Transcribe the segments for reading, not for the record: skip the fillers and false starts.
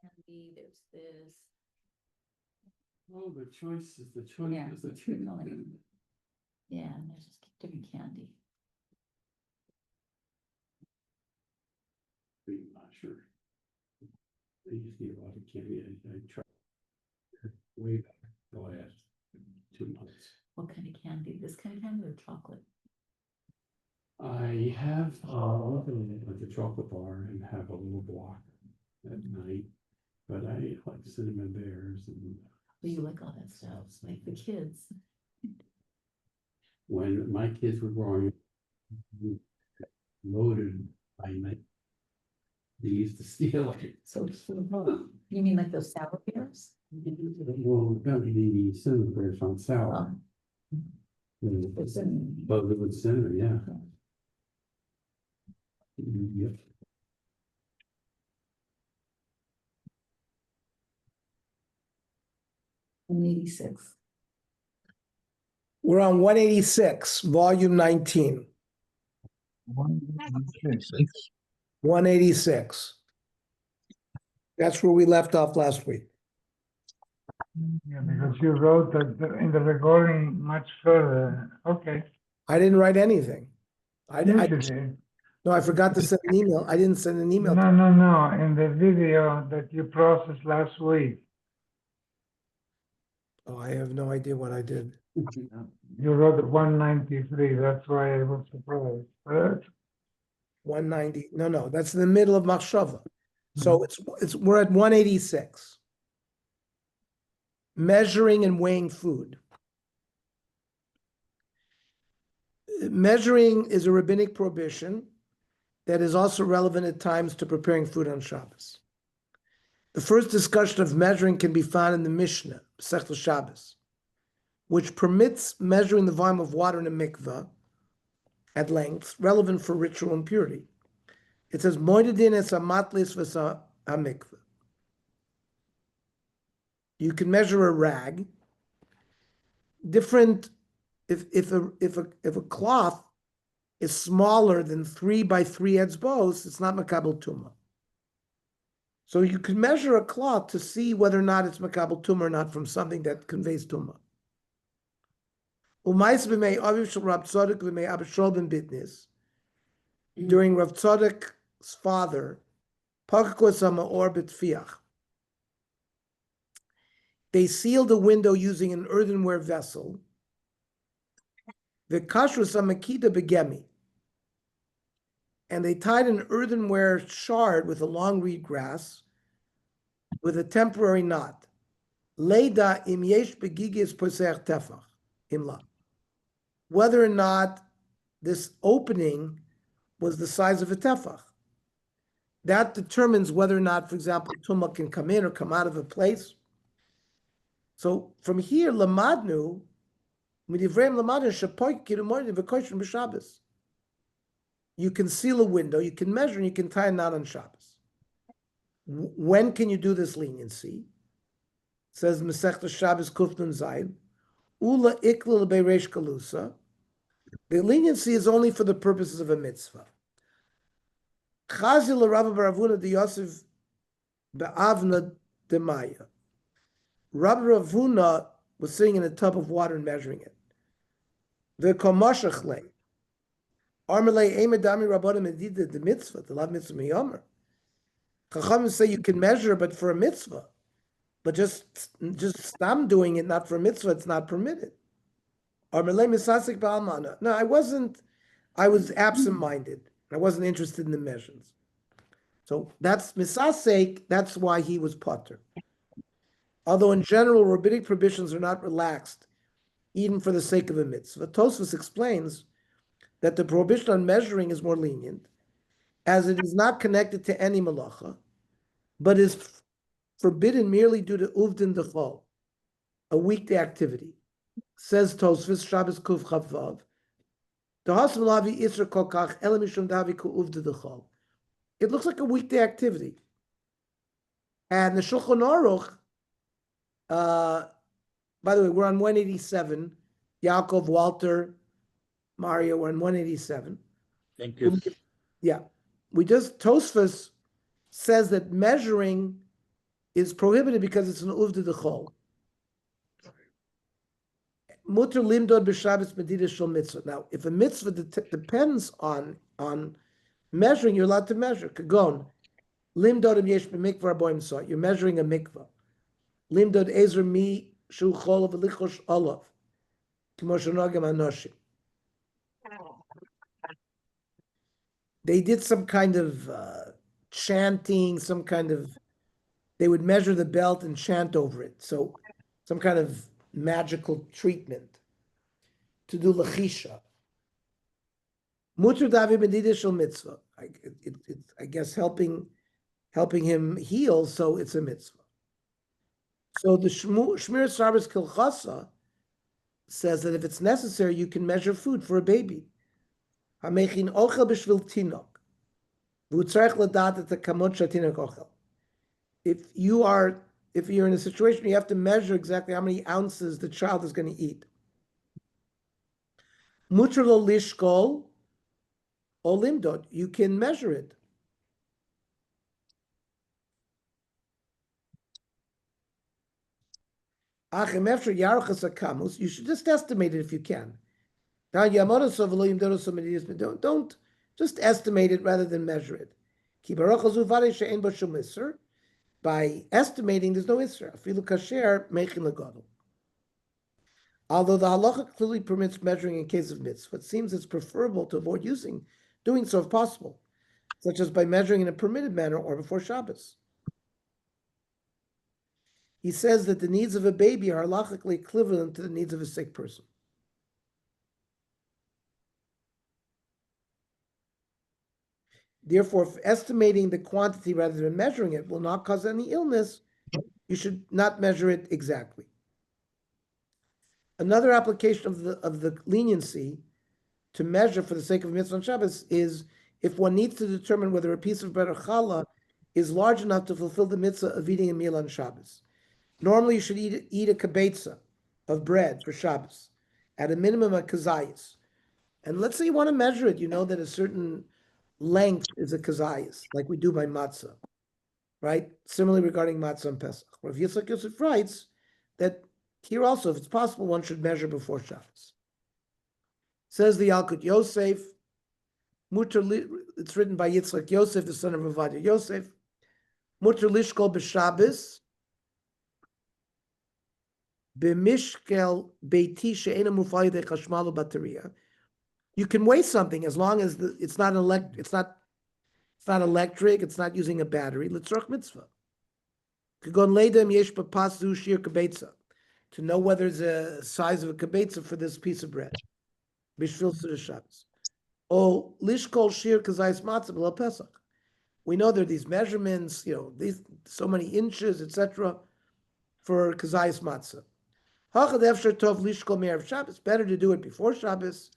candy, there's this. Oh, the choice is the choice Yeah, is the it's choice. really- Yeah, and there's just different candy. I'm not sure. They just need a lot of candy. I tried way back the last 2 months. What kind of candy? This kind of candy or chocolate? I have like a chocolate bar and have a little block at night, but I like cinnamon bears and Oh, you like all that stuff, it's like the kids. when my kids were growing up, loaded by night. They used to steal it. So, you mean like those sour bears? Well, the cinnamon bears on sour. It's in- But with cinnamon, yeah. Yep. in 86. We're on 186, volume 19, 186. That's where we left off last week. Yeah, because you wrote that in the recording much further. Okay. I didn't write anything. Yes, you did. No, I forgot to send an email. I didn't send an email. No. In the video that you processed last week, Oh, I have no idea what I did. you wrote 193. That's why I was surprised. But 190. No, that's in the middle of Machshava. So we're at 186. Measuring and weighing food. Measuring is a rabbinic prohibition that is also relevant at times to preparing food on Shabbos. The first discussion of measuring can be found in the Mishnah, Masechta Shabbos, which permits measuring the volume of water in a mikveh at length, relevant for ritual impurity. It says, Moedidin es amatlis v'sa hamikveh. You can measure a rag. Different, if a cloth is smaller than 3 by 3 etzbos, it's not makabel tumah. So you can measure a cloth to see whether or not it's makabel tumah or not from something that conveys tumah. During Rav Tzadok's father, they sealed a window using an earthenware vessel. The kashrus amakida begemi, and they tied an earthenware shard with a long reed grass with a temporary knot. Leida im yesh begigis posech tefach imla. Whether or not this opening was the size of a tefach. That determines whether or not, for example, tumah can come in or come out of a place. So from here, lamadnu, midivrei lamadnu shapoik kirumodim v'koshim b'Shabbos. You can seal a window, you can measure, and you can tie a knot on Shabbos. When can you do this leniency? It says Masechta Shabbos Kufnun Zayin, Ula Ikla Beiresh Kalusa. The leniency is only for the purposes of a mitzvah. Chazil Rabba Baravuna de Yosef Be'avna Demaya. Rabba Ravuna was sitting in a tub of water and measuring it. The Komashachle. Armalei Emadami Rabbanim Medida the mitzvah, the lav mitzvah miyomer. Chachamim say you can measure, but for a mitzvah. But just stam doing it, not for a mitzvah, it's not permitted. Armalei Misasik Ba'almana. No, I was absent-minded. I wasn't interested in the measures. So that's misasek, that's why he was potter. Although in general, rabbinic prohibitions are not relaxed, even for the sake of a mitzvah. Tosfos explains that the prohibition on measuring is more lenient, as it is not connected to any malacha, but is forbidden merely due to uvdin dechol, a weekday activity. Says Tosfos, Shabbos Kuf Chavvav, it looks like a weekday activity. And the Shulchan Aruch, by the way, we're on 187. Yaakov, Walter, Mario, we're on 187. Thank you. Yeah. Tosfos says that measuring is prohibited because it's an uvda dechol. Mutter limdod b'Shabbos medida shel mitzvah. Now, if a mitzvah depends on measuring, you're allowed to measure. Kagon, limdod im yesh b'mikvah aboim sa. You're measuring a mikvah. Limdod ezer mi shu chol v'lichosh olav. K'mo shenogam anoshim. They did some kind of chanting, they would measure the belt and chant over it. So some kind of magical treatment to do lachisha. Mutter davi medida shel mitzvah. I guess helping him heal, so it's a mitzvah. So the Shmiras Shabbos Kilchasa says that if it's necessary, you can measure food for a baby. Hamechin ochel b'shvil tinok, v'utzarech ladat et hakamot shatinok ochel. If you're in a situation where you have to measure exactly how many ounces the child is going to eat, mutter lo lishkol o limdod, you can measure it. You should just estimate it if you can. Don't just estimate it rather than measure it. By estimating, there's no isra. Although the halacha clearly permits measuring in case of mitzvah, it seems it's preferable to avoid doing so if possible, such as by measuring in a permitted manner or before Shabbos. He says that the needs of a baby are halachically equivalent to the needs of a sick person. Therefore, if estimating the quantity rather than measuring it will not cause any illness, you should not measure it exactly. Another application of the leniency to measure for the sake of mitzvah on Shabbos is if one needs to determine whether a piece of bread or challah is large enough to fulfill the mitzvah of eating a meal on Shabbos. Normally, you should eat a kibetza of bread for Shabbos, at a minimum a kazayas. And let's say you want to measure it, you know that a certain length is a kazayas, like we do by matzah, right? Similarly regarding matzah and Pesach. Or if Yitzchak Yosef writes that here also, if it's possible, one should measure before Shabbos. Says the Yalkut Yosef, it's written by Yitzchak Yosef, the son of Ovadia Yosef, Mutter lishkol b'Shabbos, b'mishkel beiti she'ena mufayid chashmal u'bateria. You can weigh something as long as it's not electric, it's not using a battery. L'tzorch mitzvah. Kagon leidem yesh b'pas zu shir kibetza. To know whether it's a size of a kibetza for this piece of bread. Bishvil Seder Shabbos. O lishkol shir kazayis matzah b'lo Pesach. We know there are these measurements, these so many inches, etc., for kazayis matzah. Hachad efshar tov lishkol me'erev Shabbos. Better to do it before Shabbos.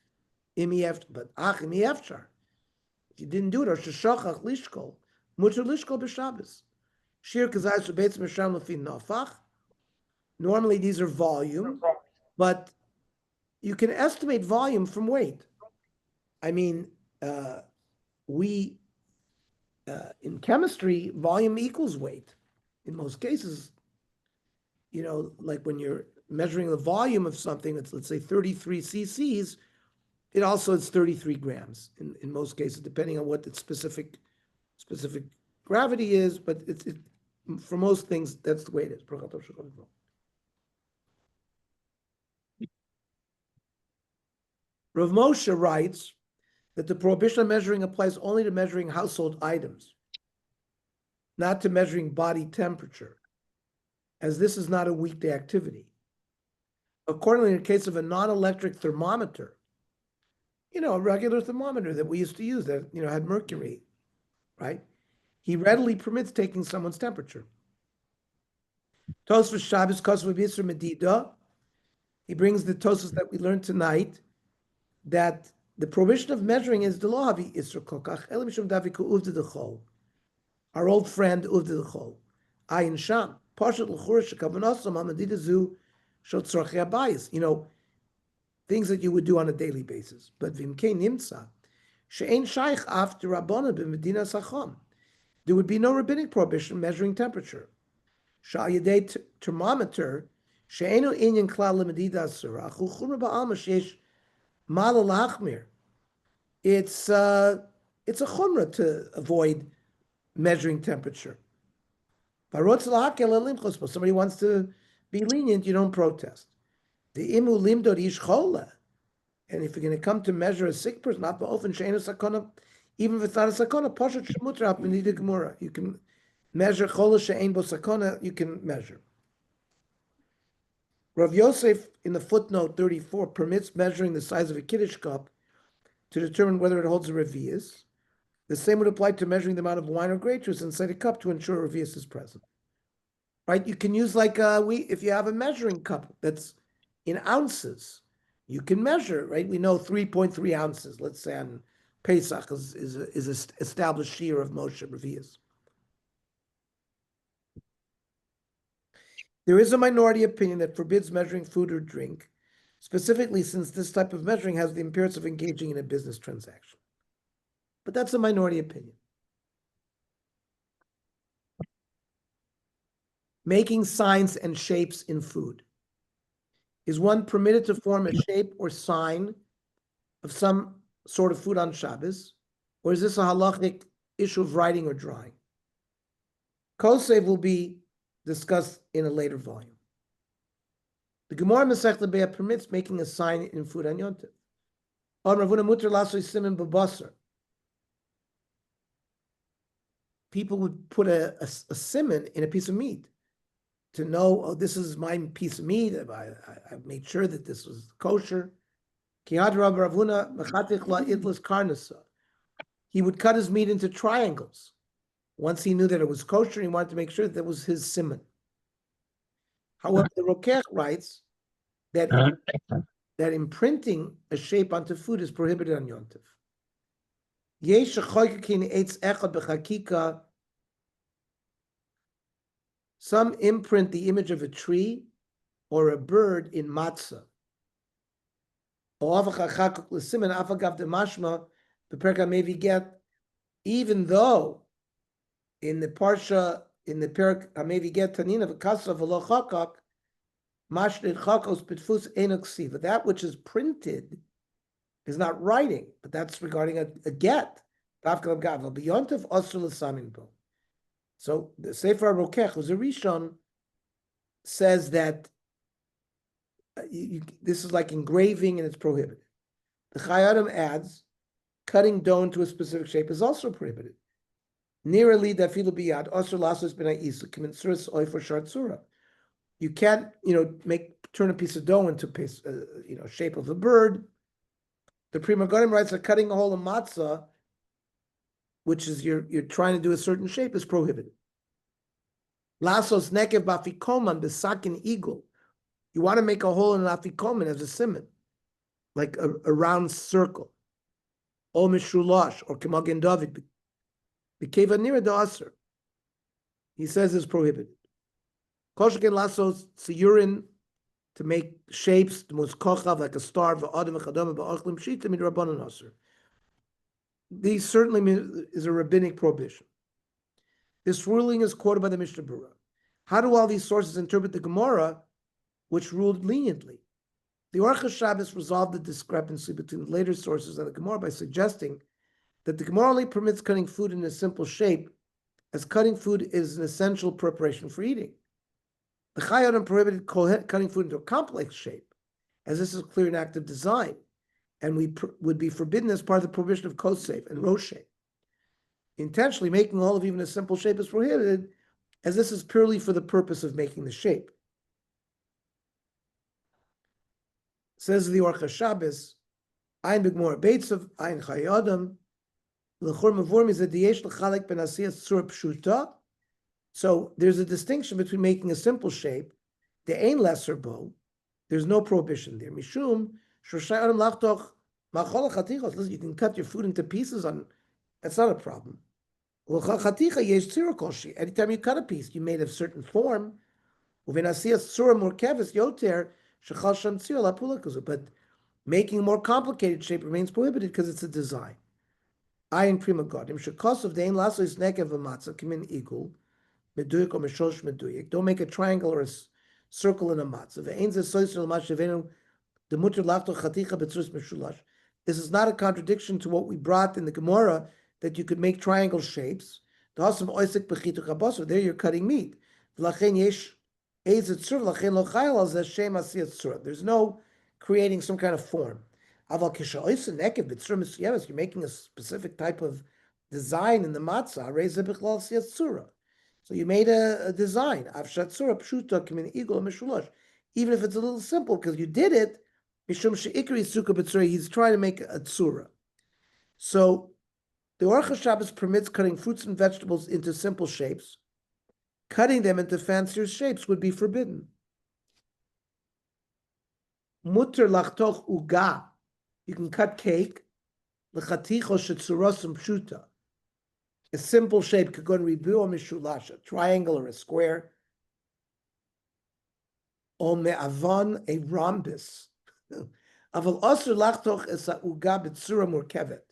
But imi efshar. If you didn't do it, or sheshachach lishkol, mutter lishkol b'Shabbos. Shir kazayis u'beitz mishram lefi nafach. Normally these are volume, but you can estimate volume from weight. I mean, in chemistry, volume equals weight. In most cases, like when you're measuring the volume of something, let's say 33 cc's, it also is 33 grams in most cases, depending on what the specific gravity is, but for most things, that's the way it is. Rav Moshe writes that the prohibition of measuring applies only to measuring household items, not to measuring body temperature, as this is not a weekday activity. Accordingly, in the case of a non-electric thermometer, a regular thermometer that we used to use that, had mercury, right? He readily permits taking someone's temperature. Tosfos Shabbos Kosov Yisra Medida. He brings the Tosfos that we learned tonight, that the prohibition of measuring is the law havi isra kokach elim shum daviku uvda dechol. Our old friend uvda dechol. Ayin sham pashat l'churish shekavanasam hamadida zu shot tzorchei habayis. Things that you would do on a daily basis. But vimkei nimtza she'ein shaykh after rabbana b'medina sacham. There would be no rabbinic prohibition measuring temperature. Sha'al thermometer, she'enu inyan klal lemedida asura, chuchumra ba'alma sheyesh mala lachmir. It's a chumrah to avoid measuring temperature. Somebody wants to be lenient, you don't protest. The imu limdod ish chola. And if you're going to come to measure a sick person, not often she'enu sakona, even if it's not a sakona, poshet shemutra b'nida gemura. You can measure chola she'en bo sakona, you can measure. Rav Yosef, in the footnote 34, permits measuring the size of a kiddush cup to determine whether it holds a revius. The same would apply to measuring the amount of wine or grape juice inside a cup to ensure a revius is present. Right? You can use if you have a measuring cup that's in ounces, you can measure, right? We know 3.3 ounces, let's say on Pesach is an established shear of Moshe revius. There is a minority opinion that forbids measuring food or drink, specifically since this type of measuring has the appearance of engaging in a business transaction. But that's a minority opinion. Making signs and shapes in food. Is one permitted to form a shape or sign of some sort of food on Shabbos? Or is this a halachic issue of writing or drawing? Kosev will be discussed in a later volume. The Gemara Masechta Be'ah permits making a sign in food on Yom Tov. People would put a siman in a piece of meat to know, oh, this is my piece of meat. I made sure that this was kosher. He would cut his meat into triangles. Once he knew that it was kosher, he wanted to make sure that was his siman. However, the Rokech writes that imprinting a shape onto food is prohibited on Yom Tov. Some imprint the image of a tree or a bird in matzah. Even though in the parsha, in the perak Hamevi Get Tanin of a kasav v'lo chakak, mashnid chakos betfus enoksiva. That which is printed is not writing, but that's regarding a get. So the Sefer Rokech, who's a Rishon, says that this is like engraving and it's prohibited. The Chayadim adds, cutting dough into a specific shape is also prohibited. Nearly dafilu biyad osur lasos b'nai isu kimitzuras oy for shartzura. You can't, turn a piece of dough into shape of a bird. The Pri Megadim writes that cutting a hole in matzah, which is you're trying to do a certain shape, is prohibited. Lasos nekev bafikoman besakin eagle. You want to make a hole in an afikoman as a siman, like a round circle. O mishulash or kemagen David. Bekeva nira da'aser. He says is prohibited. Koshaken lasos tziyurin, to make shapes, the most kochav, like a star, v'adam v'chadam v'achlim shita midrabanan aser. These certainly is a rabbinic prohibition. This ruling is quoted by the Mishnah Berurah. How do all these sources interpret the Gemara, which ruled leniently? The Orchos Shabbos resolved the discrepancy between the later sources and the Gemara by suggesting that the Gemara only permits cutting food in a simple shape, as cutting food is an essential preparation for eating. The Chayadim prohibited cutting food into a complex shape, as this is a clear and active design, and would be forbidden as part of the prohibition of kosef and roshe. Intentionally making all of even a simple shape is prohibited, as this is purely for the purpose of making the shape. Says the Orchos Shabbos, Ein B'Gemara Beitzav, Ein Chayadim, L'chor Mavur Mizad Yesh L'chalek Ben Asiyas Tzurba Pshuta. So there's a distinction between making a simple shape, the Ein Lesser Bo, there's no prohibition there. Mishum, Shoshai Adam Lachtoch, Machol Chatichos, listen, you can cut your food into pieces that's not a problem. Anytime you cut a piece, you made a certain form. But making a more complicated shape remains prohibited because it's a design. Ayin Pri Megadim Shekosov Dein Laso is Nekev Matzah Kimin Eagle meduyik or mishosh meduyik. Don't make a triangle or a circle in a matzah. This is not a contradiction to what we brought in the Gemara that you could make triangle shapes. There you're cutting meat. There's no creating some kind of form. You're making a specific type of design in the matzah. So you made a design. Even if it's a little simple, because you did it, he's trying to make a tzura. So the Orcha Shabbos permits cutting fruits and vegetables into simple shapes. Cutting them into fancier shapes would be forbidden. Mutter lachtoch uga. You can cut cake. L'chaticho shetzurosum pshuta. A simple shape could go in ribu or mishulash, a triangle or a square. Or me'avon, a rhombus. Aval osur lachtoch es ha'uga b'tzura murkevet.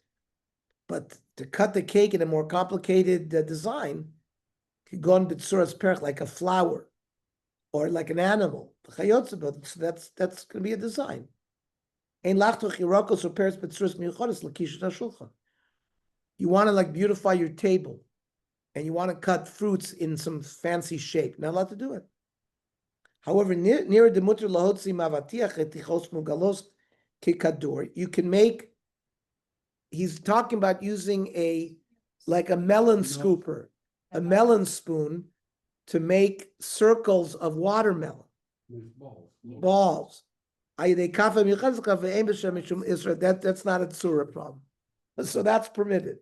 But to cut the cake in a more complicated design, could go in b'tzuras perch, like a flower, or like an animal. So that's going to be a design. Ein lachtoch yirakos or pears b'tzuras miyuchodes l'kishet ha'shulchan. You want to like beautify your table, and you want to cut fruits in some fancy shape. Not allowed to do it. However, near the mutter lahotzi mavatiach etichos mugalos kikadur, you can make. He's talking about using a melon scooper, a melon spoon, to make circles of watermelon. Balls. That's not a tzura problem. So that's permitted.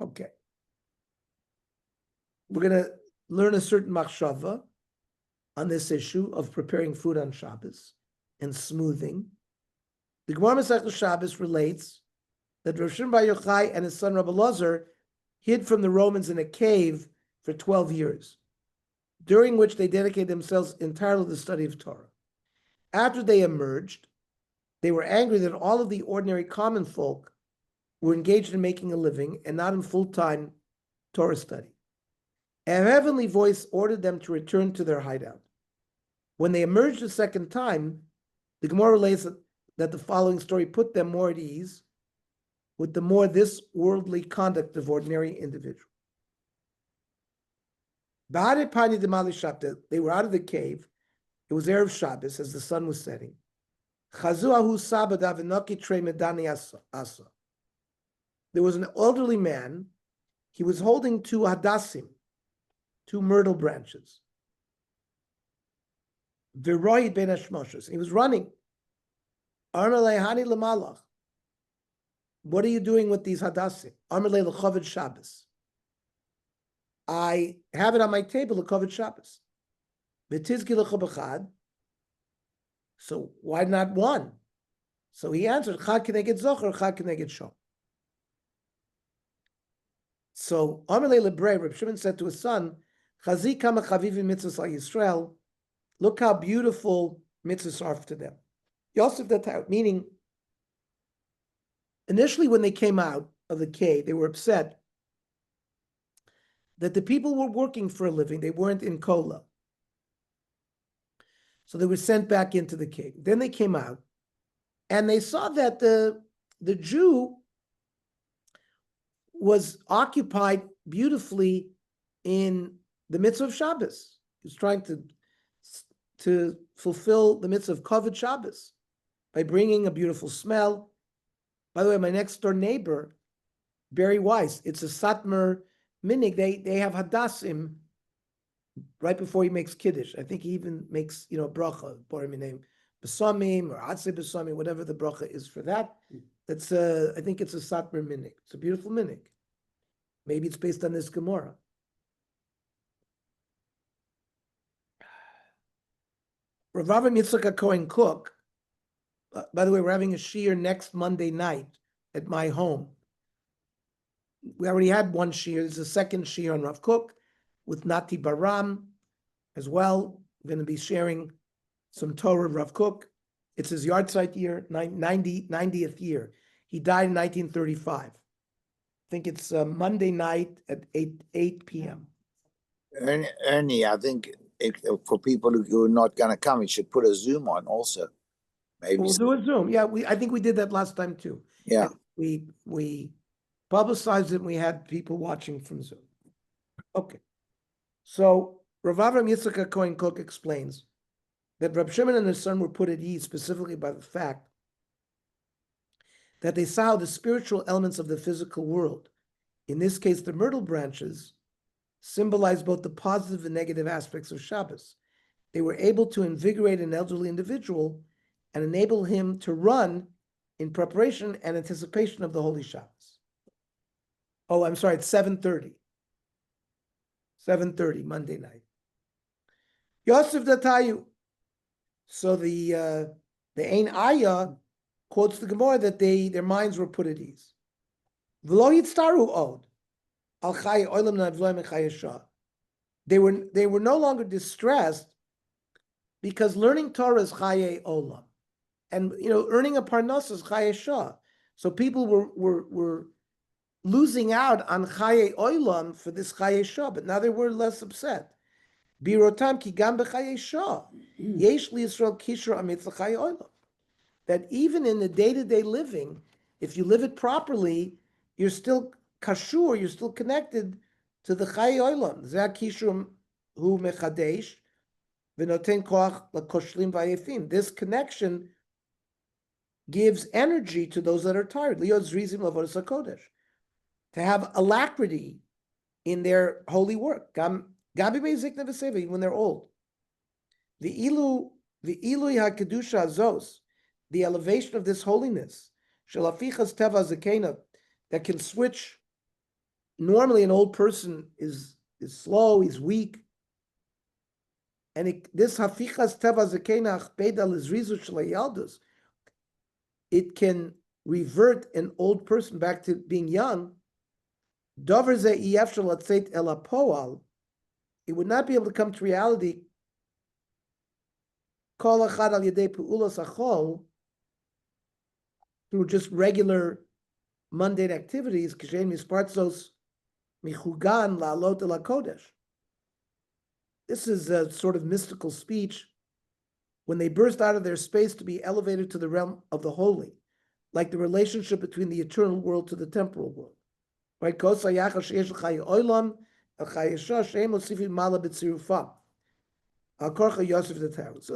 Okay. We're going to learn a certain machshava on this issue of preparing food on Shabbos and smoothing. The Gemara Masechta Shabbos relates that Rav Shimon Bar Yochai and his son Rabbi Elazar hid from the Romans in a cave for 12 years, during which they dedicated themselves entirely to the study of Torah. After they emerged, they were angry that all of the ordinary common folk were engaged in making a living and not in full-time Torah study. A heavenly voice ordered them to return to their hideout. When they emerged a second time, the Gemara relates that the following story put them more at ease with the more this worldly conduct of ordinary individuals. They were out of the cave. It was Erev Shabbos as the sun was setting. There was an elderly man. He was holding two hadassim, two myrtle branches. He was running. What are you doing with these hadassim? Shabbos. I have it on my table, l'koved Shabbos. So why not one? So he answered, Chad keneged zocher, Chad keneged shom. So Amalei Lebrei, Reb Shimon said to his son, Chazi kama chavivi mitzvahs al Yisrael. Look how beautiful mitzvahs are to them. Yosef that out, meaning initially when they came out of the cave, they were upset that the people were working for a living. They weren't in Kola. So they were sent back into the cave. Then they came out and they saw that the Jew was occupied beautifully in the mitzvah of Shabbos. He was trying to fulfill the mitzvah of Koved Shabbos by bringing a beautiful smell. By the way, my next door neighbor, Barry Weiss, it's a Satmar minig. They have hadassim right before he makes kiddush. I think he even makes bracha, borim name besamim or atzei besamim, whatever the bracha is for that. That's I think it's a Satmar minig. It's a beautiful minig. Maybe it's based on this Gemara. Rav Avram Yitzchak Cohen Cook. By the way, we're having a shiur next Monday night at my home. We already had one shiur. There's a second shiur on Rav Cook with Nati Baram as well. We're going to be sharing some Torah of Rav Cook. It's his yahrzeit year, 90th year. He died in 1935. I think it's Monday night at 8 p.m. Ernie, I think for people who are not going to come, you should put a Zoom on also. Maybe. We'll do a Zoom. Yeah, I think we did that last time too. Yeah. We publicized it and we had people watching from Zoom. Okay. So Rav Avram Yitzchak Cohen Cook explains that Reb Shimon and his son were put at ease specifically by the fact that they saw how the spiritual elements of the physical world, in this case the myrtle branches, symbolize both the positive and negative aspects of Shabbos. They were able to invigorate an elderly individual and enable him to run in preparation and anticipation of the Holy Shabbos. Oh, I'm sorry, it's 7:30. 7:30, Monday night. Yosef Datayu. So the Ein Aya quotes the Gemara that their minds were put at ease. V'lo yitztaru od al chaya olam navloim chaya shah. They were no longer distressed because learning Torah is chaya olam, and earning a parnas is chaya shah. So people were losing out on chaya olam for this chaya shah, but now they were less upset. Birotam ki gam b'chaya shah yesh li Yisrael kishur amitz l'chaya olam. That even in the day-to-day living, if you live it properly, you're still kashur, you're still connected to the chaya olam. Zeh kishur hu mechadesh v'noten koach lakoshlim v'ayefim. This connection gives energy to those that are tired. Liot zrizim lavodas hakodesh, to have alacrity in their holy work. Gam b'mezikna v'seva, even when they're old. The ilui hakedusha azos, the elevation of this holiness, shalafichas teva zakena, that can switch. Normally, an old person is slow, he's weak, and this hafichas teva zakena achbeda lizrizu shlayaldus, it can revert an old person back to being young. Dover ze iyef shalatzeit ela poal, it would not be able to come to reality. Kol achad al yedei pu'ulas achol, through just regular mundane activities, kishem mispartzos michugan la'alot el hakodesh. This is a sort of mystical speech when they burst out of their space to be elevated to the realm of the holy, like the relationship between the eternal world to the temporal world. Right? So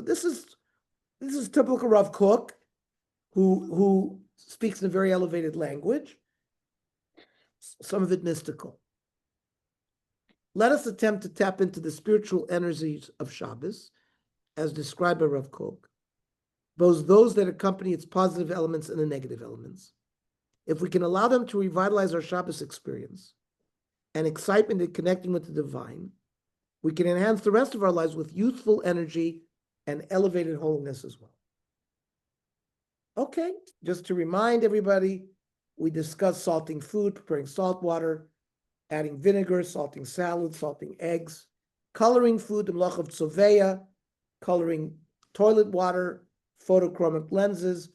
this is typical Rav Kook, who speaks in a very elevated language, some of it mystical. Let us attempt to tap into the spiritual energies of Shabbos, as described by Rav Kook, both those that accompany its positive elements and the negative elements. If we can allow them to revitalize our Shabbos experience and excitement in connecting with the divine, we can enhance the rest of our lives with youthful energy and elevated holiness as well. Okay, just to remind everybody, we discussed salting food, preparing salt water, adding vinegar, salting salad, salting eggs, coloring food, the melach of tzoveya, coloring toilet water, photochromic lenses.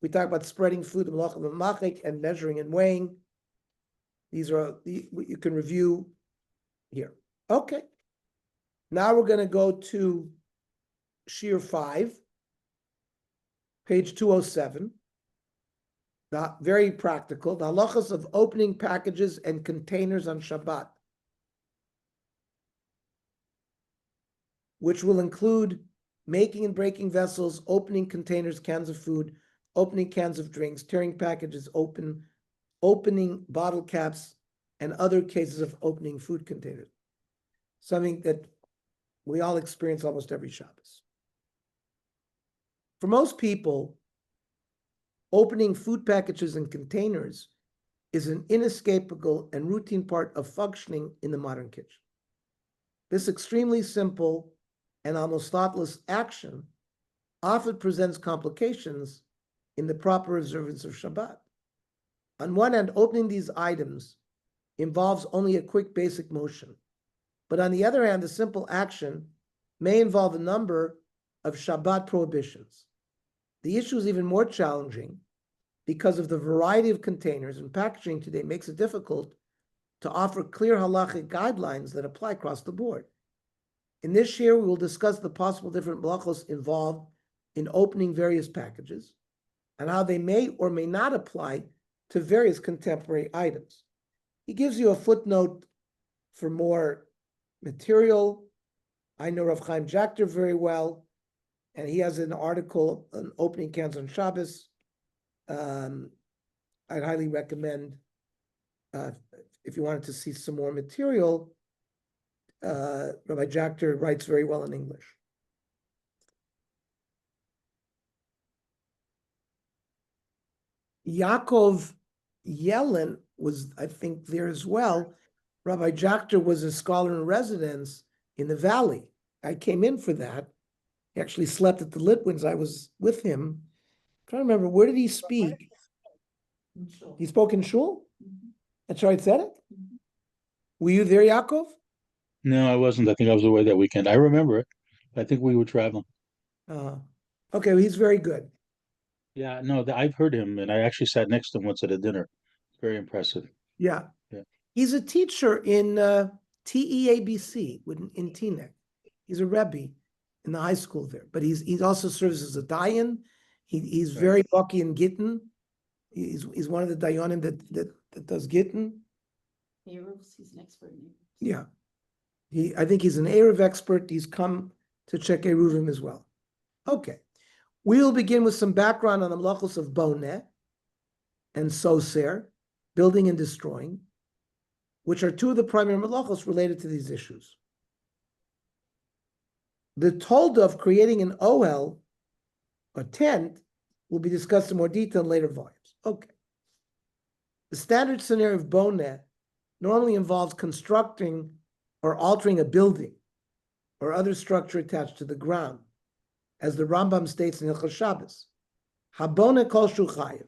We talk about spreading food, the melach of machik, and measuring and weighing. These are you can review here. Okay. Now we're going to go to Shiur 5, page 207. Very practical. The halachas of opening packages and containers on Shabbat, which will include making and breaking vessels, opening containers, cans of food, opening cans of drinks, tearing packages open, opening bottle caps, and other cases of opening food containers. Something that we all experience almost every Shabbos. For most people, opening food packages and containers is an inescapable and routine part of functioning in the modern kitchen. This extremely simple and almost thoughtless action often presents complications in the proper observance of Shabbat. On one hand, opening these items involves only a quick basic motion. But on the other hand, the simple action may involve a number of Shabbat prohibitions. The issue is even more challenging because of the variety of containers, and packaging today makes it difficult to offer clear halachic guidelines that apply across the board. In this year, we will discuss the possible different malachos involved in opening various packages and how they may or may not apply to various contemporary items. He gives you a footnote for more material. I know Rav Chaim Jachter very well, and he has an article on opening cans on Shabbos. I'd highly recommend, if you wanted to see some more material, Rabbi Jachter writes very well in English. Yaakov Yellen was, I think, there as well. Rabbi Jachter was a scholar in residence in the Valley. I came in for that. He actually slept at the Litwins. I was with him. I'm trying to remember, where did he speak? He spoke in Shul? That's right, said it? Were you there, Yaakov? No, I wasn't. I think I was away that weekend. I remember it. I think we were traveling. Okay, well, he's very good. Yeah, no, I've heard him, and I actually sat next to him once at a dinner. Very impressive. Yeah. Yeah. He's a teacher in TEABC in Teaneck. He's a Rebbe in the high school there, but he also serves as a dayan. He's very lucky in Gittin. He's one of the dayanim that does Gittin. He's an expert in Eruv. Yeah. I think he's an Eruv expert. He's come to check Eruvim as well. Okay. We'll begin with some background on the malachos of boneh and soser, building and destroying, which are two of the primary malachos related to these issues. The tolda of creating an ohel, a tent, will be discussed in more detail in later volumes. Okay. The standard scenario of boneh normally involves constructing or altering a building or other structure attached to the ground, as the Rambam states in Hilchos Shabbos. Haboneh kol shu chayiv.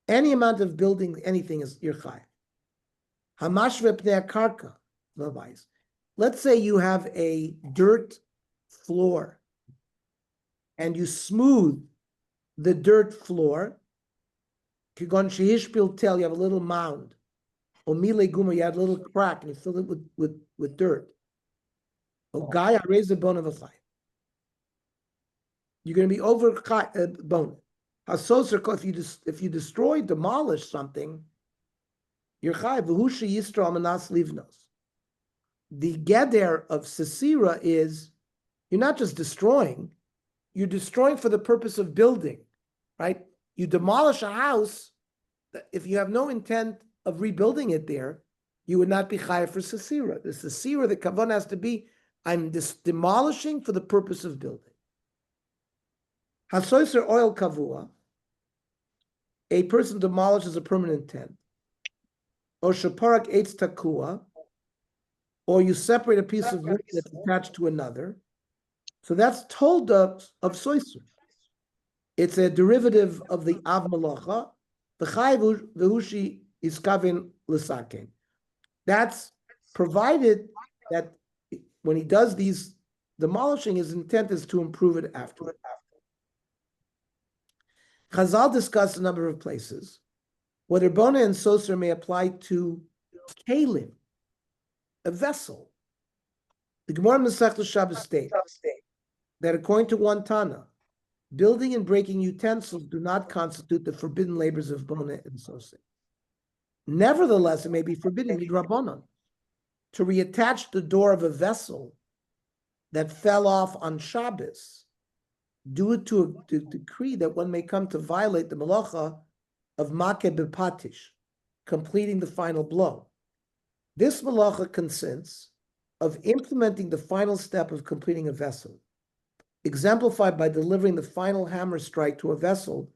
Any amount of building anything is your chayiv. Hamashve pnei karka levice. Let's say you have a dirt floor and you smooth the dirt floor. Kigon shehishpil tel, you have a little mound. Omile guma, you had a little crack and you fill it with dirt. Ogaya raise the bone of a chayiv. You're going to be over bone. If you destroy, demolish something, you're chayiv. V'hushi yisra manas livnos. The geder of Setira is you're not just destroying, you're destroying for the purpose of building, right? You demolish a house, if you have no intent of rebuilding it there, you would not be chayiv for Setira. The Setira, the kavan has to be, I'm demolishing for the purpose of building. Hasoiser oil kavua, a person demolishes a permanent tent. Or shaparak eitz takua, or you separate a piece of wood that's attached to another. So that's told of soiser. It's a derivative of the av malacha. The chayiv v'hushi iskavin l'saken. That's provided that when he does these demolishing, his intent is to improve it afterward. Chazal discuss a number of places whether boneh and soser may apply to Keilim, a vessel. The Gemara Masechta Shabbos states that according to one Tana, building and breaking utensils do not constitute the forbidden labors of boneh and soser. Nevertheless, it may be forbidden midrabanan to reattach the door of a vessel that fell off on Shabbos, due to a decree that one may come to violate the malacha of makeh b'patish, completing the final blow. This malacha consists of implementing the final step of completing a vessel, exemplified by delivering the final hammer strike to a vessel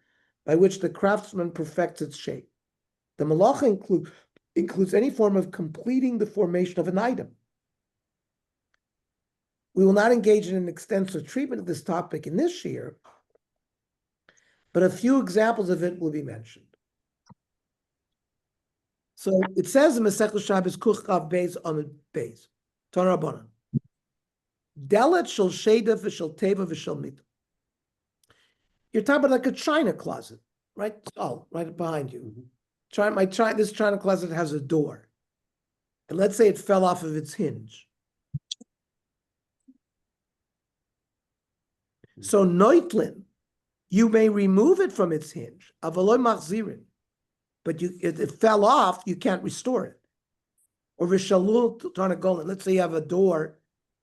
by which the craftsman perfects its shape. The malacha includes any form of completing the formation of an item. We will not engage in an extensive treatment of this topic in this year, but a few examples of it will be mentioned. So it says in Masechta Shabbos Kuf Chav Beis Amud Beis, Tana Rabbanan, Delet shel Sheda v'shel Teva v'shel Mita. You're talking about like a china closet, right? Oh, right behind you. This china closet has a door, and let's say it fell off of its hinge. So noitlin, you may remove it from its hinge, avaloi machzirin, but it fell off, you can't restore it. Or vishalul tarnagolin, let's say you have a door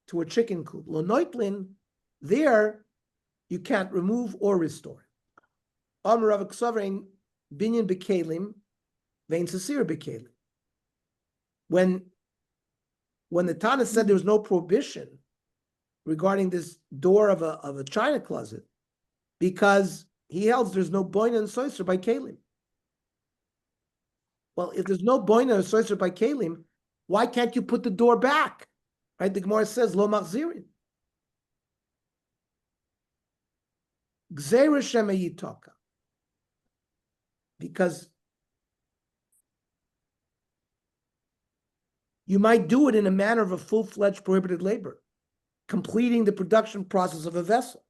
to a chicken coop. Lo noitlin, there you can't remove or restore it. Amar Rav Ksavrein binyan bekeilim, vein Setira bekeilim. When the Tana said there was no prohibition regarding this door of a china closet, because he held there's no boina and soiser by Keilim. Well, if there's no boina and soiser by Keilim, why can't you put the door back? Right? The Gemara says lo machzirin. Gzeira shema yitaka. Because you might do it in a manner of a full-fledged prohibited labor, completing the production process of a vessel.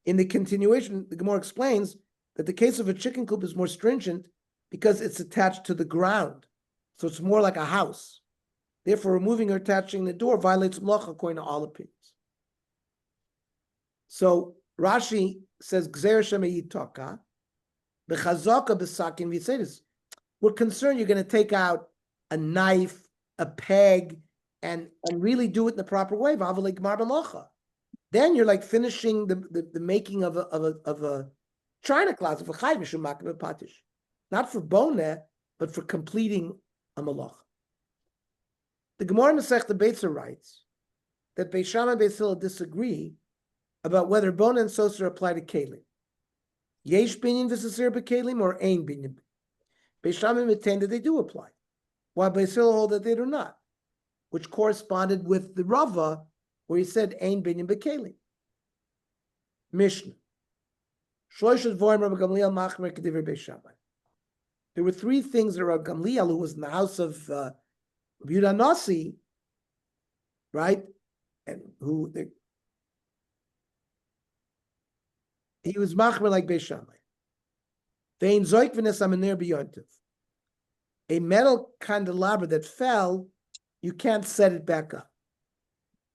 In the continuation, the Gemara explains that the case of a chicken coop is more stringent because it's attached to the ground. So it's more like a house. Therefore, removing or attaching the door violates melacha according to all opinions. So Rashi says, Gzeir shema yitaka, b'chazaka b'sakin v'yitzedis. We're concerned you're going to take out a knife, a peg, and really do it in the proper way. Then you're like finishing the making of a china closet for chayv, not for bone, but for completing a malach. The Gemara Masechta Beitza writes that Beis Shammai and Beis Hillel disagree about whether bone and soser apply to Keilim. Yesh binyan v'sasir b'Keilim or ein binyan. Beis Shammai maintain that they do apply, while Beis Hillel hold that they do not, which corresponded with the Rava where he said ein binyan b'Keilim. Mishnah. Shloishes vorim Rabbi Gamliel machmer k'divrei Beis Shammai. There were three things that Rabbi Gamliel, who was in the house of Yehuda Nasi, right, and he was machmer like Beis Shammai. Vein zoik v'nes amener b'yontiv. A metal candelabra that fell, you can't set it back up.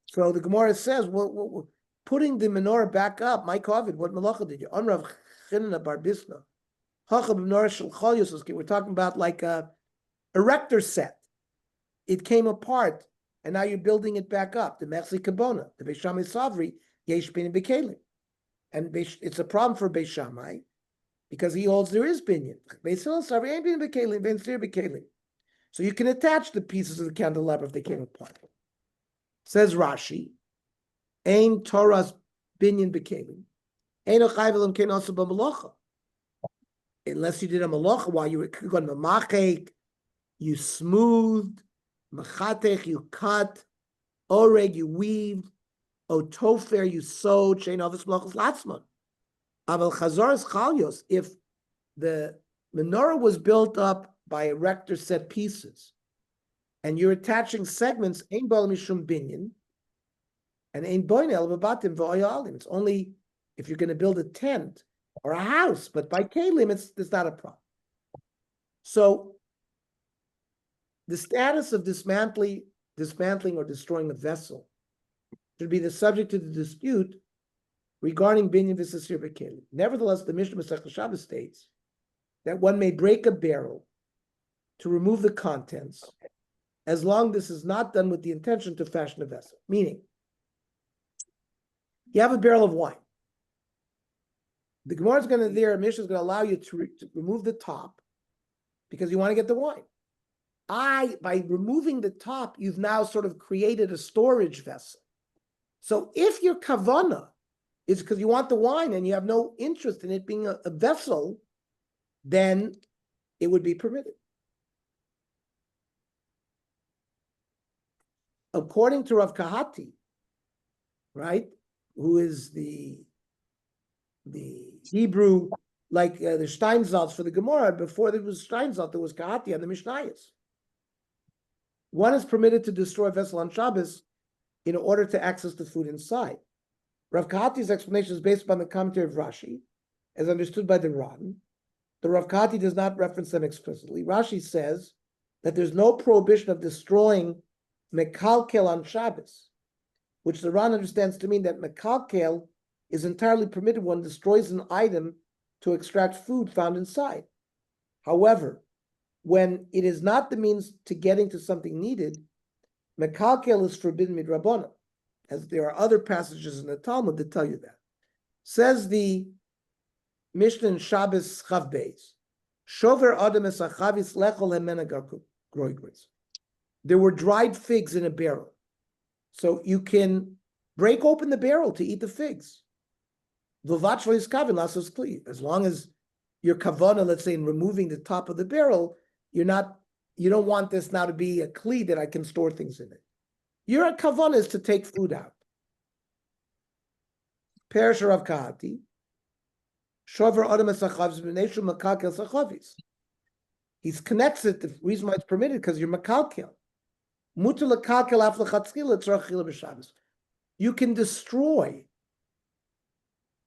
So the Gemara says, well, putting the menorah back up, my kovid, what malacha did you? Amrav Chinna bar Bisna. We're talking about like a erector set. It came apart, and now you're building it back up. The Mechzi Kabona, the Beis Shammai Savri, Yesh Binyan B'Keilim. And it's a problem for Beis Shammai because he holds there is Binyan. Beis Hillel Savri ain't Binyan B'Keilim, Bein Setira B'Keilim. So you can attach the pieces of the candelabra if they came apart. Says Rashi, Ein Torah's Binyan B'Keilim. Ein Ochayv Elam Kein also b'malacha. Unless you did a malacha while you were going to mamachek, you smoothed, machatech, you cut, oreg, you weaved, otofer, you sewed, shein avos malachas latzman. Aval chazaras chalyos, if the menorah was built up by erector set pieces, and you're attaching segments, ein bal mishum binyan, and ein boin el babatim v'oyalim. It's only if you're going to build a tent or a house, but by Keilim, it's not a problem. So the status of dismantling or destroying a vessel should be the subject of the dispute regarding Binyan v'Sasir b'Keilim. Nevertheless, the Mishnah Masechta Shabbos states that one may break a barrel to remove the contents as long as this is not done with the intention to fashion a vessel. Meaning, you have a barrel of wine. The Gemara is going to Mishnah is going to allow you to remove the top because you want to get the wine. By removing the top, you've now sort of created a storage vessel. So if your kavana is because you want the wine and you have no interest in it being a vessel, then it would be permitted. According to Rav Kahati, right, who is the Hebrew, like the Steinsaltz for the Gemara, before there was Steinsaltz, there was Kahati and the Mishnayos. One is permitted to destroy a vessel on Shabbos in order to access the food inside. Rav Kahati's explanation is based upon the commentary of Rashi, as understood by the Ran. The Rav Kahati does not reference them explicitly. Rashi says that there's no prohibition of destroying mekalkel on Shabbos, which the Ran understands to mean that mekalkel is entirely permitted when destroys an item to extract food found inside. However, when it is not the means to getting to something needed, mekalkel is forbidden midrabanan, as there are other passages in the Talmud that tell you that. Says the Mishnah in Shabbos Chav Beis, Shover Adam es achavis lechol hemena groigris. There were dried figs in a barrel, so you can break open the barrel to eat the figs. As long as your kavana, let's say, in removing the top of the barrel, you don't want this now to be a kli that I can store things in it. Your kavana is to take food out. Perish Rav Kahati. Shover Adam Esachavs B'Neshu Makalkel Sachavis. He connects it. The reason why it's permitted because you're makalkel. Mutar lekalkel af lechatzchila tzarachila b'Shabbos. You can destroy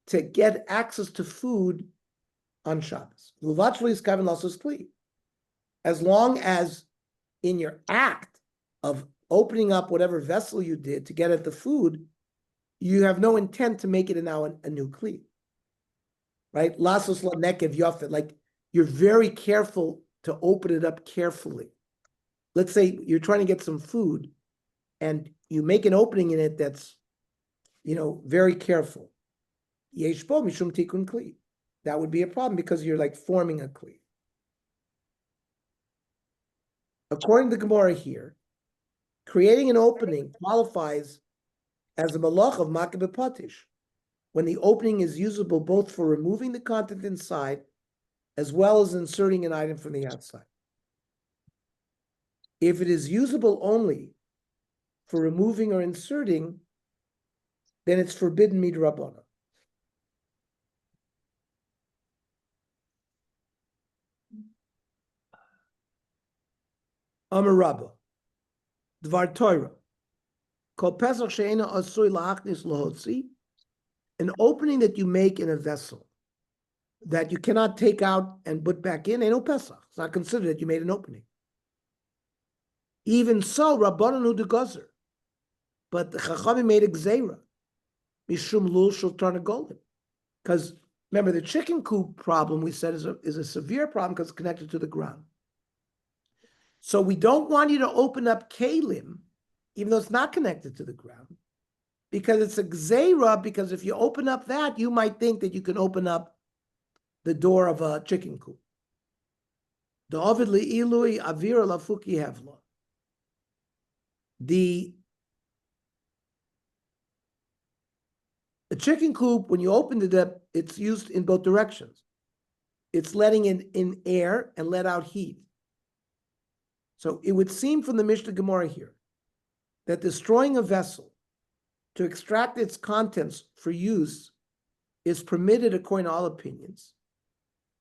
to get access to food on Shabbos. As long as in your act of opening up whatever vessel you did to get at the food, you have no intent to make it now a new kli. Right? Lasos la nekev yafet. Like you're very careful to open it up carefully. Let's say you're trying to get some food and you make an opening in it that's, very careful. Yeshbo mishum tikun kli. That would be a problem because you're like forming a kli. According to the Gemara here, creating an opening qualifies as a malach of makeh b'patish, when the opening is usable both for removing the content inside as well as inserting an item from the outside. If it is usable only for removing or inserting, then it's forbidden midrabanan. Amar Rabba, Dvar Torah, Kol Pesach she'ena asui la'achnis lahotzi, an opening that you make in a vessel that you cannot take out and put back in, ain't no Pesach. It's not considered that you made an opening. Even so, Rabbanan hu degazer, but the Chachamim made a gzeira, mishum lul shel tarnagolim, because remember the chicken coop problem we said is a severe problem because it's connected to the ground. So we don't want you to open up Keilim, even though it's not connected to the ground, because it's a gzeira, because if you open up that, you might think that you can open up the door of a chicken coop. The Ovid li'ilui avira lafuki hevla. The chicken coop, when you open it up, it's used in both directions. It's letting in air and let out heat. So it would seem from the Mishnah Gemara here that destroying a vessel to extract its contents for use is permitted according to all opinions,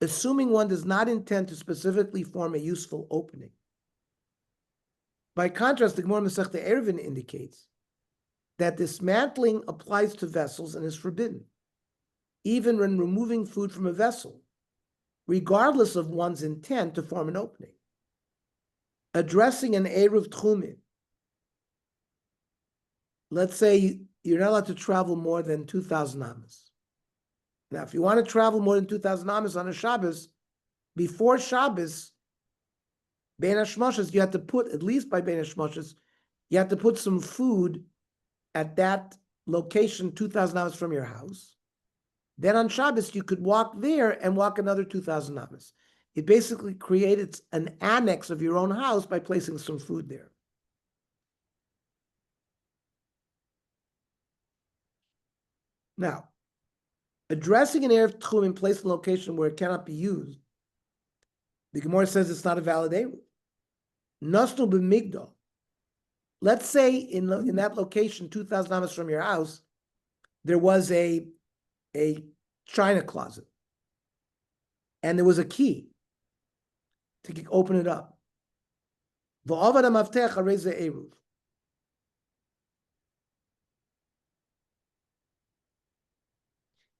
assuming one does not intend to specifically form a useful opening. By contrast, the Gemara Masechta Eruvin indicates that dismantling applies to vessels and is forbidden, even when removing food from a vessel, regardless of one's intent to form an opening. Addressing an Eruv Tchumin. Let's say you're not allowed to travel more than 2,000 amas. Now, if you want to travel more than 2,000 amas on a Shabbos, before Shabbos, Bein HaShmoshes, you have to put, at least by Bein HaShmoshes, you have to put some food at that location 2,000 amas from your house. Then on Shabbos, you could walk there and walk another 2,000 amas. It basically created an annex of your own house by placing some food there. Now, addressing an Erev Tchum placed in a location where it cannot be used, the Gemara says it's not a valid Erev. Nasnu b'migdal. Let's say in that location, 2,000 amas from your house, there was a china closet, and there was a key to open it up. V'avad ha'maftech harei ze eruv.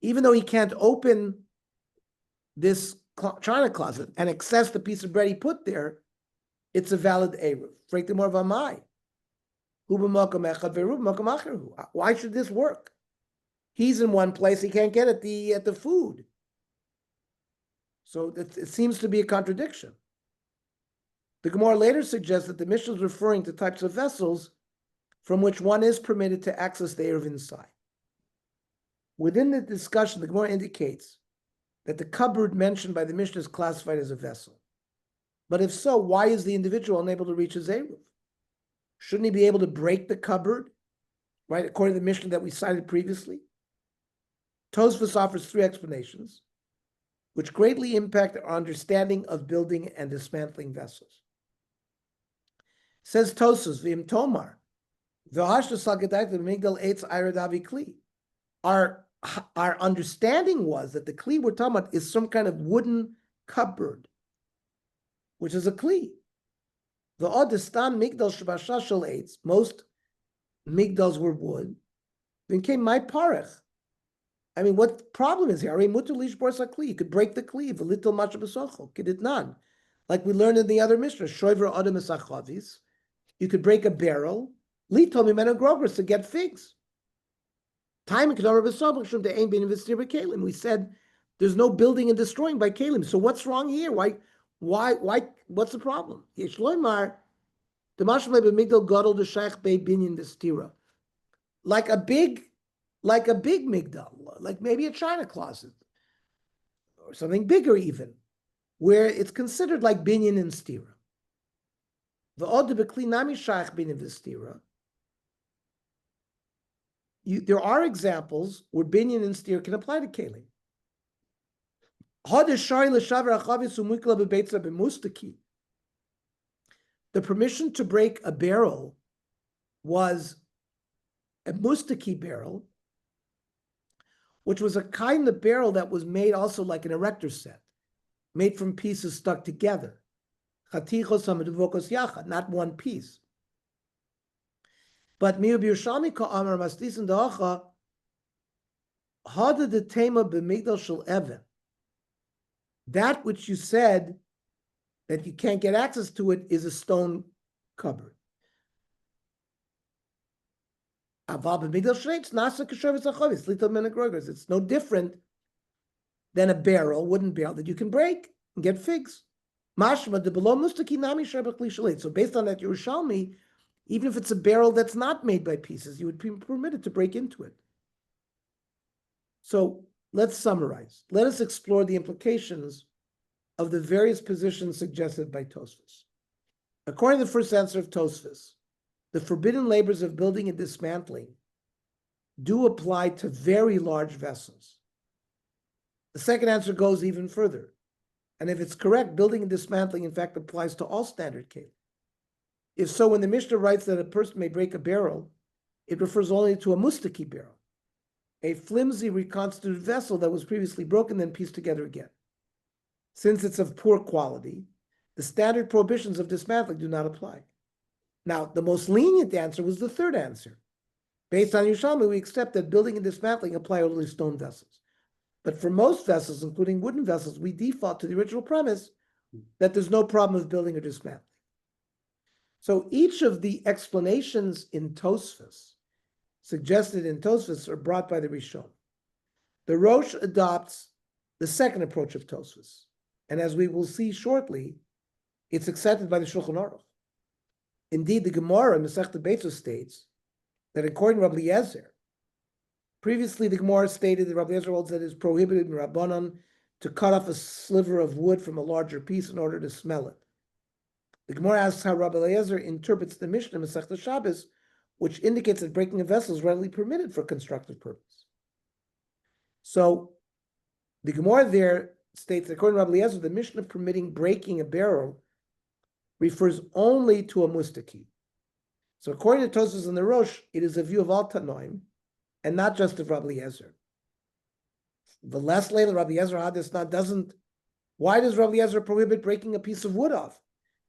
Even though he can't open this china closet and access the piece of bread he put there, it's a valid eruv. Why should this work? He's in one place, he can't get at the food. So it seems to be a contradiction. The Gemara later suggests that the Mishnah is referring to types of vessels from which one is permitted to access the eruv inside. Within the discussion, the Gemara indicates that the cupboard mentioned by the Mishnah is classified as a vessel. But if so, why is the individual unable to reach his eruv? Shouldn't he be able to break the cupboard, right, according to the Mishnah that we cited previously? Tosfos offers 3 explanations, which greatly impact our understanding of building and dismantling vessels. Says Tosfos, V'im Tomar, our understanding was that the kli we're talking about is some kind of wooden cupboard, which is a kli. The odestan migdal shabashashal eitz, most migdals were wood. Then came my parech. I mean, what problem is here? You could break the kli, a little much of a sochel, none. Like we learned in the other Mishnah, shoiver adam esachavis. You could break a barrel, little mimena grogros to get figs. Time Keilim. We said there's no building and destroying by Keilim. So what's wrong here? Why? What's the problem? Like a big migdal, like maybe a china closet, or something bigger even, where it's considered like binyan and stira. There are examples where binyan and stira can apply to Keilim. The permission to break a barrel was a mustaki barrel, which was a kind of barrel that was made also like an erector set, made from pieces stuck together. Not one piece. But miu b'yushalmi ka'amar mastis and da'acha hada the tema b'migdal shel even. That which you said that you can't get access to it is a stone cupboard. It's no different than a barrel, wooden barrel that you can break and get figs. So based on that Yerushalmi, even if it's a barrel that's not made by pieces, you would be permitted to break into it. So let's summarize. Let us explore the implications of the various positions suggested by Tosfos. According to the first answer of Tosfos, the forbidden labors of building and dismantling do apply to very large vessels. The second answer goes even further. And if it's correct, building and dismantling, in fact, applies to all standard Keilim. If so, when the Mishnah writes that a person may break a barrel, it refers only to a mustaki barrel, a flimsy reconstituted vessel that was previously broken, then pieced together again. Since it's of poor quality, the standard prohibitions of dismantling do not apply. Now, the most lenient answer was the third answer. Based on Yerushalmi, we accept that building and dismantling apply only to stone vessels. But for most vessels, including wooden vessels, we default to the original premise that there's no problem with building or dismantling. So each of the explanations in Tosfos, suggested in Tosfos, are brought by the Rishon. The Rosh adopts the second approach of Tosfos, and as we will see shortly, it's accepted by the Shulchan Aruch. Indeed, the Gemara in Masechta Beitzus states that according to Rabbi Eliezer, previously the Gemara stated that Rabbi Eliezer holds that it is prohibited in Mrabanan to cut off a sliver of wood from a larger piece in order to smell it. The Gemara asks how Rabbi Eliezer interprets the Mishnah in Masechta Shabbos, which indicates that breaking a vessel is readily permitted for constructive purpose. So the Gemara there states that according to Rabbi Eliezer, the Mishnah permitting breaking a barrel refers only to a mustaki. So according to Tosfos and the Rosh, it is a view of all Tanoim, and not just of Rabbi Eliezer. The last later, Rabbi Eliezer Hadisna doesn't. Why does Rabbi Eliezer prohibit breaking a piece of wood off?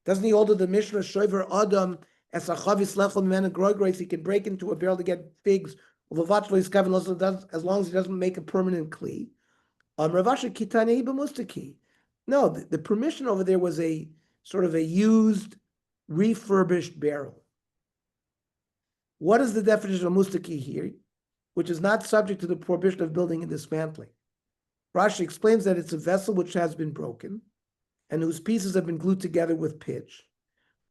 Doesn't he hold the Mishnah Shoiver Adam as a chavis lechol mimena groigreis? He can break into a barrel to get figs. As long as he doesn't make a permanent kli. Ravashi kitani b'mustaki. No, the permission over there was a sort of a used, refurbished barrel. What is the definition of mustaki here? which is not subject to the prohibition of building and dismantling. Rashi explains that it's a vessel which has been broken and whose pieces have been glued together with pitch.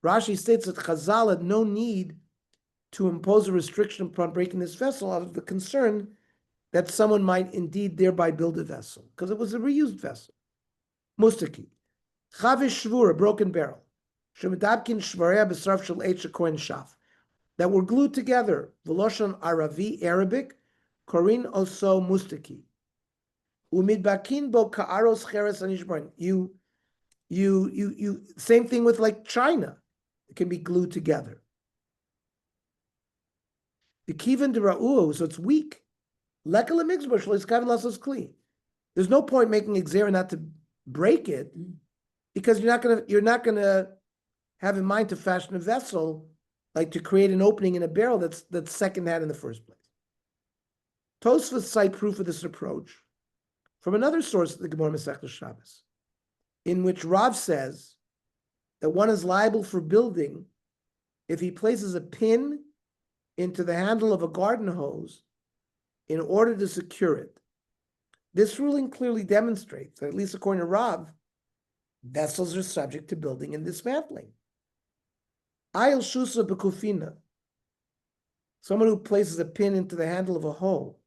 Rashi states that Chazal had no need to impose a restriction upon breaking this vessel out of the concern that someone might indeed thereby build a vessel, because it was a reused vessel. Mustaki. Chavish shvur, a broken barrel. Shemedabkin shvarei b'sarf shel eight shekoin shaf. That were glued together. V'loshon Aravi, Arabic, korin oso mustaki. Umidbakin bo ka'aros cheres anishbarin. You, same thing with like China. It can be glued together. The kivan de ra'uo, so it's weak. Lekala mixbush leiskav lasos kli. There's no point making a gzera not to break it, because you're not gonna have in mind to fashion a vessel, like to create an opening in a barrel that's secondhand in the first place. Tosfos cite proof of this approach from another source, the Gemara Masechta Shabbos, in which Rav says that one is liable for building if he places a pin into the handle of a garden hose in order to secure it. This ruling clearly demonstrates that, at least according to Rav, vessels are subject to building and dismantling. Ayil shusa bekufina, someone who places a pin into the handle of a hoe.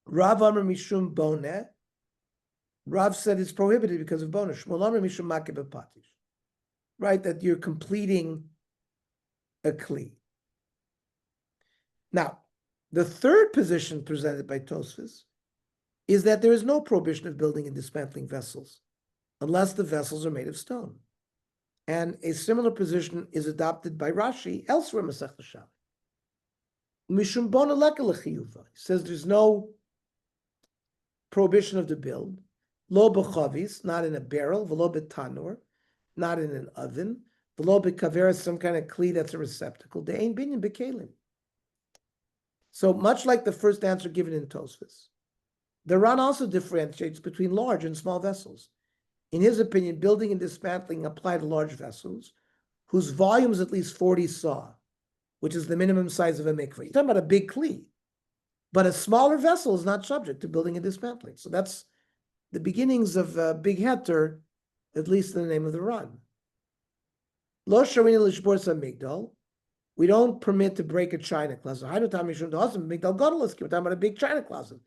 Rav Amar Mishum Boneh, Rav said it's prohibited because of bonus. Shmuel Amar Mishum Makeh B'Patish, right? That you're completing a kli. Now, the third position presented by Tosfos is that there is no prohibition of building and dismantling vessels unless the vessels are made of stone. And a similar position is adopted by Rashi elsewhere in Masechta Shabbos. Mishum bona leka lechiyuva. He says there's no prohibition of the build. Lo b'chavis, not in a barrel. V'lo b'tanur, not in an oven. V'lo b'kaveres, some kind of kli that's a receptacle. De'ein binyan b'Keilim. So much like the first answer given in Tosfos, the Ran also differentiates between large and small vessels. In his opinion, building and dismantling apply to large vessels whose volume is at least 40 saw, which is the minimum size of a mikveh. You're talking about a big kli, but a smaller vessel is not subject to building and dismantling. So that's the beginnings of big heter, at least in the name of the Ran. Lo sharina l'shbor migdal. We don't permit to break a china closet. We're talking about a big china closet.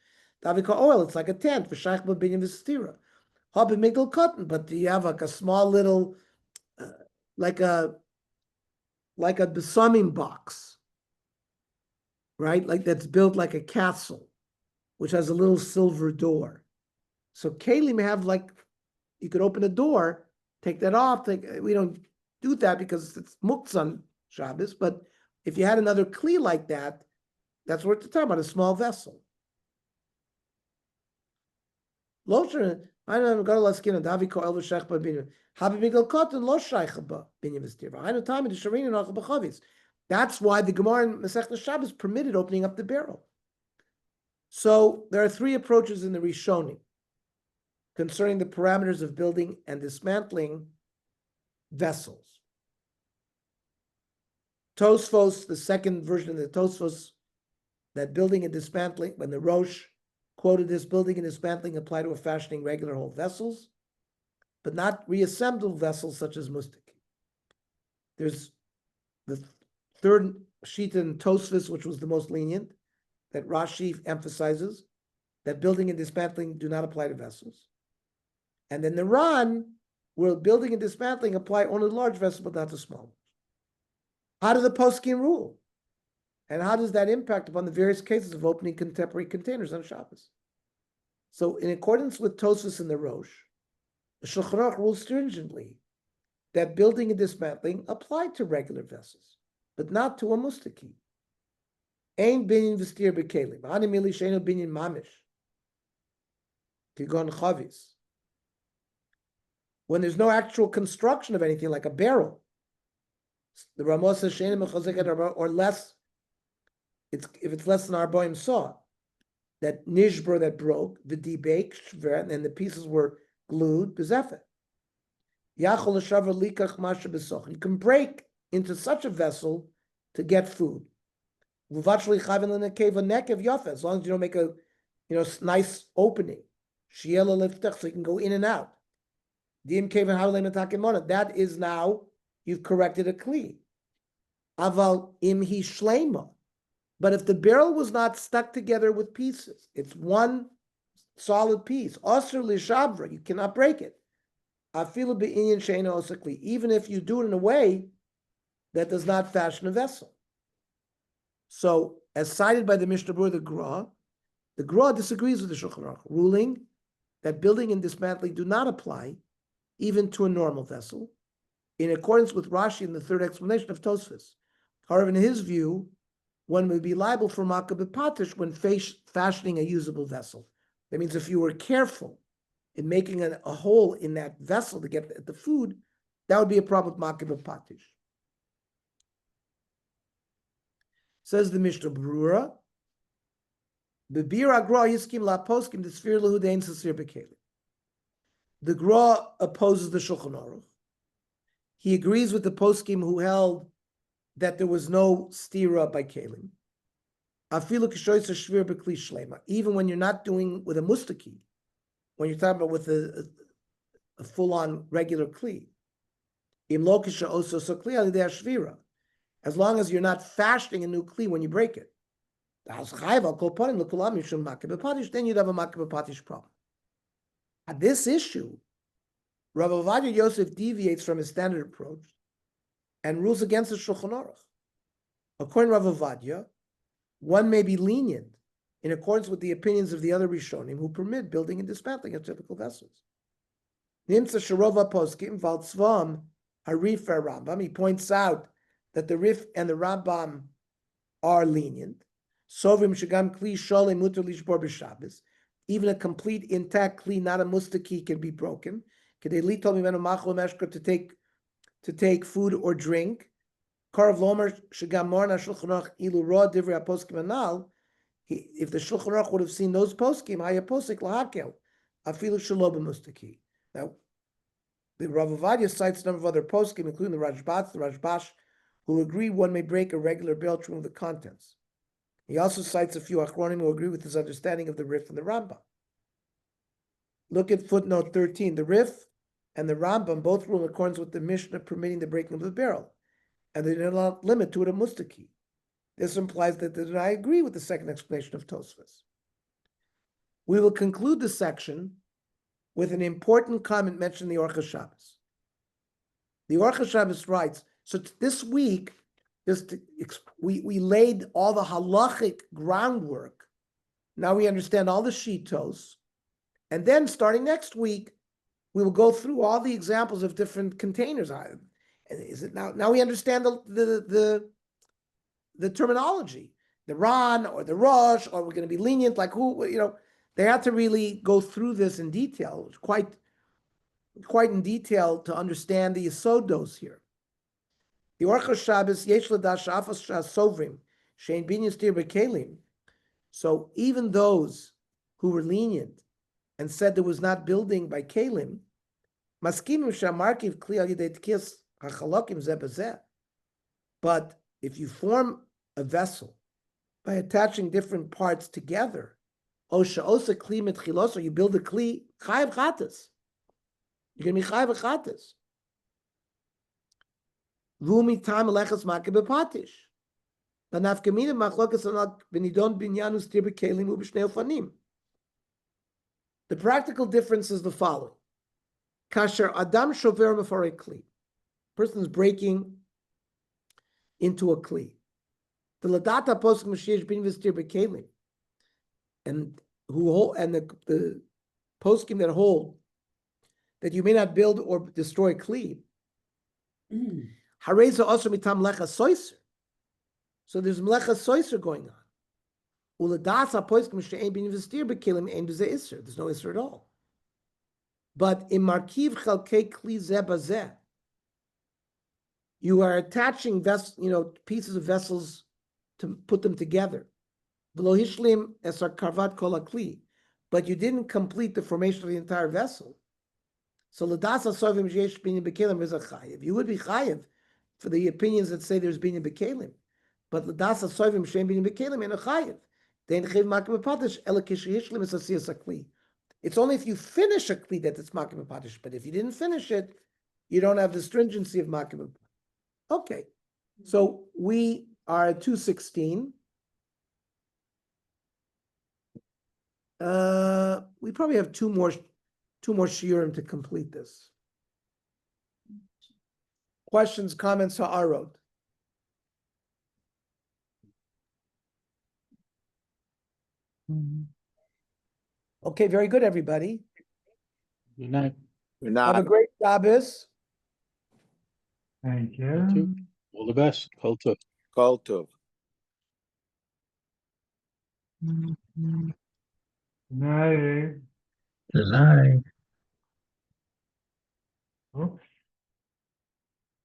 Oil, it's like a tent for shaykh binyan v'Setira. Hab migdal cotton, but you have like a small little, like a besamim box, right? Like that's built like a castle, which has a little silver door. So Keilim have like, you could open a door, take that off. We don't do that because it's muktzah on Shabbos, but if you had another kli like that, that's what we're talking about, a small vessel. I know got a lot of skin and Davi ko elva shech ba binyan. Habi migdal cotton lo shaykh ba binyan v'Setira. I know time in the sharina noch b'chavis. That's why the Gemara in Masechta Shabbos permitted opening up the barrel. So there are three approaches in the Rishonim concerning the parameters of building and dismantling vessels. Tosfos, the second version of the Tosfos, that building and dismantling, when the Rosh quoted this, building and dismantling apply to a fashioning regular whole vessels, but not reassembled vessels such as mustaki. There's the third sheet in Tosfos, which was the most lenient, that Rashi emphasizes that building and dismantling do not apply to vessels. And then the Ran, where building and dismantling apply only to large vessels, but not to small ones. How do the poskim rule? And how does that impact upon the various cases of opening contemporary containers on Shabbos? So in accordance with Tosfos and the Rosh, the Shulchan Aruch rules stringently that building and dismantling apply to regular vessels, but not to a mustaki. Ein binyan v'stir b'Keilim. Ani mili sheinu binyan mamish. Tigon chavis. When there's no actual construction of anything like a barrel, the Ramos says sheinu mechazeket or less. If it's less than arboim saw, that nishbur that broke, the debake, and the pieces were glued, bezefet. Yachol l'shavar likach masha b'soch. You can break into such a vessel to get food. V'vachli chayvin l'nekeva nekev yafa, as long as you don't make a, nice opening. Shiela liftach, so you can go in and out. Dim kevin harlem atakimona. That is now, you've corrected a kli. Aval im hi shlema. But if the barrel was not stuck together with pieces, it's one solid piece. Osir lishabra, you cannot break it. Afilu be'inyan sheina osakli. Even if you do it in a way that does not fashion a vessel. So, as cited by the Mishnah Berurah, the Gra disagrees with the Shulchan Aruch, ruling that building and dismantling do not apply even to a normal vessel, in accordance with Rashi in the third explanation of Tosfos. However, in his view, one would be liable for Makkah b'patish when fashioning a usable vessel. That means if you were careful in making a hole in that vessel to get at the food, that would be a problem with Makkah b'patish. Says the Mishnah Berurah, B'bir agra yiskim la poskim d'sfir lehudein sasir b'kelim. The Gra opposes the Shulchan Aruch. He agrees with the poskim who held that there was no stira by Keilim. Afilu kishoysa shvir b'kli shlema. Even when you're not doing with a mustaki, when you're talking about with a full-on regular kli. Im lo kisha oso so kli al yidei shvira. As long as you're not fashioning a new kli when you break it. Then you'd have a makkah b'patish problem. At this issue, Rav Ovadia Yosef deviates from his standard approach and rules against the Shulchan Aruch. According to Rav Ovadia, one may be lenient in accordance with the opinions of the other Rishonim who permit building and dismantling of typical vessels. Nimtza Sharova Poskim Val Tzvam Harif Rambam. He points out that the Rif and the Rambam are lenient. Sovim Shagam Kli Sholem Mutar Lishbor b'Shabbos. Even a complete intact kli, not a mustaki, can be broken. Kedei told me to take food or drink. Karav Lomer Shagam Morna Shulchan Aruch Ilu Ra Divrei HaPoskim Anal. If the Shulchan Aruch would have seen those poskim, Haya Posik Lahakel Afilu Shelo b'Mustaki. Now, the Rav Ovadia cites a number of other poskim, including the Rajbat, the Rajbash, who agree one may break a regular barrel to remove the contents. He also cites a few Achronim who agree with his understanding of the Rif and the Rambam. Look at footnote 13. The Rif and the Rambam both rule in accordance with the Mishnah permitting the breaking of the barrel, and they do not limit to it a mustaki. This implies that they do not agree with the second explanation of Tosfos. We will conclude this section with an important comment mentioned in the Orchos Shabbos. The Orchos Shabbos writes, so this week, we laid all the halachic groundwork. Now we understand all the shitos. And then starting next week, we will go through all the examples of different containers. Is it now we understand the terminology, the Ran or the Rosh, or we're going to be lenient, like who, they had to really go through this in detail, quite in detail to understand the Yisodos here. The Orchos Shabbos yesh l'dash afas sovrim shein binyan Tzurba Keilim. So even those who were lenient and said there was not building by Keilim, maskimim shamarkiv kli al yidei tkis hachalokim zeh b'zeh. But if you form a vessel by attaching different parts together, o she'osa kli mitchilos, or you build a kli chayav chatas, you're going to be chayav chatas. Vumi tam elechas makkah b'patish. But nafkamina machlokas anal b'nidon binyan Tzurba Keilim u'b'shnei ofanim. The practical difference is the following: Kasher adam shover mefarei kli, person is breaking into a kli. The ladata poskim mashiach bin Tzurba Keilim, and the poskim that hold that you may not build or destroy kli. Hareza also mitam lecha soiser. So there's mlecha soiser going on. Uladasa poskim she'ein bin Tzurba Keilim ein b'zeh iser. There's no iser at all. But in markiv chalkei kli zeh bazeh, you are attaching pieces of vessels to put them together. V'lo hishlim esar karvat kol hakli, but you didn't complete the formation of the entire vessel. So ladasa sovim sheyesh binyan b'keilim is a chayiv. You would be chayiv for the opinions that say there's binyan b'keilim. but l'das hasoivim shem binim b'kelim in a chayiv. Then chayiv makim b'patish ela kishihishlim es asiyas hakli. It's only if you finish a kli that it's makim b'patish, but if you didn't finish it, you don't have the stringency of makim b'patish. Okay, so we are at 216. We probably have two more shiurim to complete this. Questions, comments, ha'arot? Okay, very good, everybody. Good night. Good Have a night. great Shabbos. Thank You too. you. All the best. Kol tov. Kol tov. Good night. Good night. Oops.